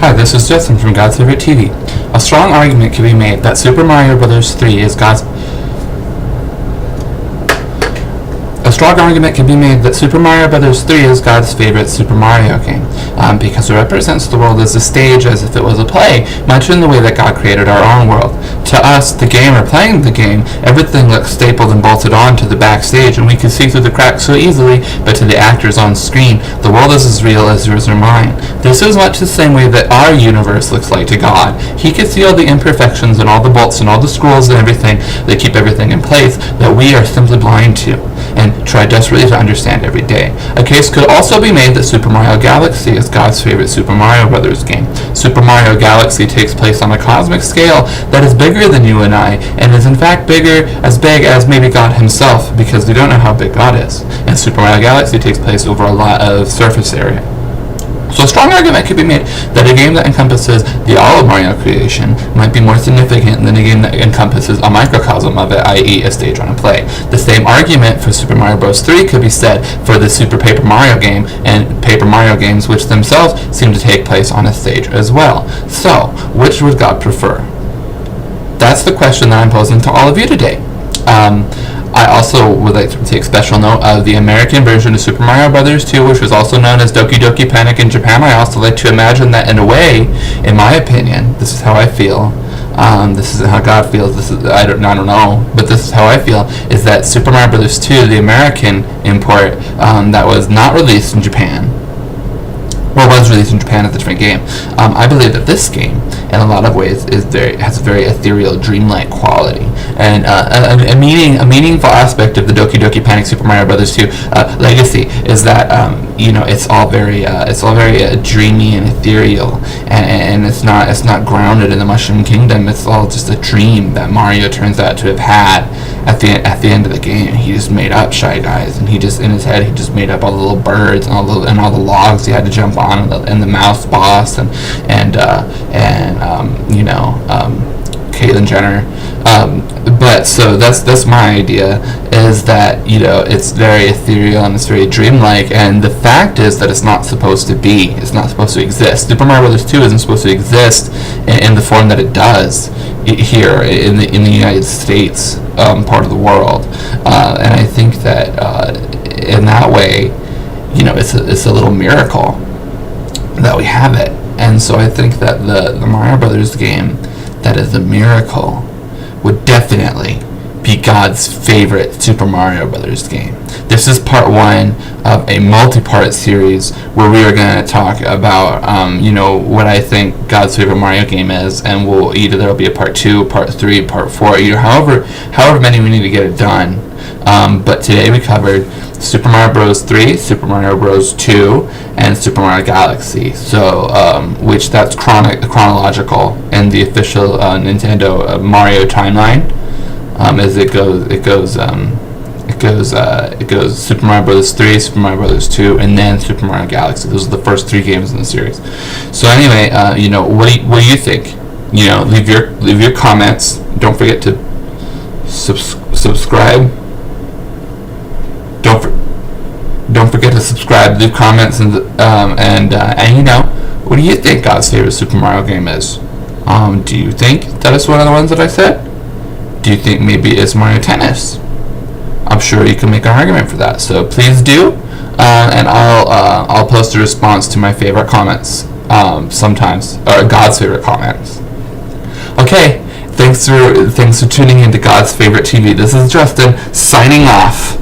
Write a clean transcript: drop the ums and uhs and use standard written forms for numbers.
Hi, this is Justin from God's Favorite TV. A strong argument can be made that Super Mario Bros. 3 is God's favorite Super Mario game, because it represents the world as a stage, as if it was a play, much in the way that God created our own world. To us, the gamer playing the game, everything looks stapled and bolted on to the backstage, and we can see through the cracks so easily, but to the actors on screen, the world is as real as yours or mine. This is much the same way that our universe looks like to God. He can see all the imperfections and all the bolts and all the screws and everything that keep everything in place that we are simply blind to, and try desperately to understand every day. A case could also be made that Super Mario Galaxy is God's favorite Super Mario Bros. Game. Super Mario Galaxy takes place on a cosmic scale that is bigger than you and I, and is in fact big as maybe God himself, because we don't know how big God is. And Super Mario Galaxy takes place over a lot of surface area. So a strong argument could be made that a game that encompasses the all of Mario creation might be more significant than a game that encompasses a microcosm of it, i.e. a stage on a play. The same argument for Super Mario Bros. 3 could be said for the Super Paper Mario game and Paper Mario games, which themselves seem to take place on a stage as well. So, which would God prefer? That's the question that I'm posing to all of you today. I also would like to take special note of the American version of Super Mario Bros. 2, which was also known as Doki Doki Panic in Japan. I also like to imagine that, in a way, in my opinion, this is how I feel. This isn't how God feels. I don't know, but this is how I feel. Is that Super Mario Bros. 2, the American import that was not released in Japan, or was released in Japan as a different game. I believe that this game, in a lot of ways, has a very ethereal, dreamlike quality, and a meaningful aspect of the Doki Doki Panic Super Mario Bros. 2 legacy is that it's all very dreamy and ethereal, and it's not grounded in the Mushroom Kingdom. It's all just a dream that Mario turns out to have had at the end of the game. He just made up Shy Guys, and in his head he just made up all the little birds and all the logs he had to jump on, and the mouse boss, and Caitlyn Jenner. But so that's my idea, is that it's very ethereal and it's very dreamlike, and the fact is that it's not supposed to exist. Super Mario Bros. 2 isn't supposed to exist in the form that it does here in the United States, part of the world, and I think that in that way, it's a little miracle that we have it. And so I think that the Mario Brothers game that is a miracle would definitely be God's favorite Super Mario Brothers game. This is part one of a multi-part series where we are going to talk about what I think God's favorite Mario game is, and there will be a part 2, part 3, part 4, however many we need to get it done. But today we covered Super Mario Bros. 3, Super Mario Bros. 2, and Super Mario Galaxy. So, which that's chronological in the official Nintendo Mario timeline. As it goes Super Mario Bros. 3, Super Mario Bros. 2, and then Super Mario Galaxy. Those are the first 3 games in the series. So anyway, what do you think? Leave your comments. Don't forget to subscribe. Don't forget to subscribe, leave comments, and what do you think God's favorite Super Mario game is? Do you think that it's one of the ones that I said? Do you think maybe it's Mario Tennis? I'm sure you can make an argument for that. So please do, and I'll post a response to my favorite comments sometimes, or God's favorite comments. Okay, thanks for tuning into God's Favorite TV. This is Justin signing off.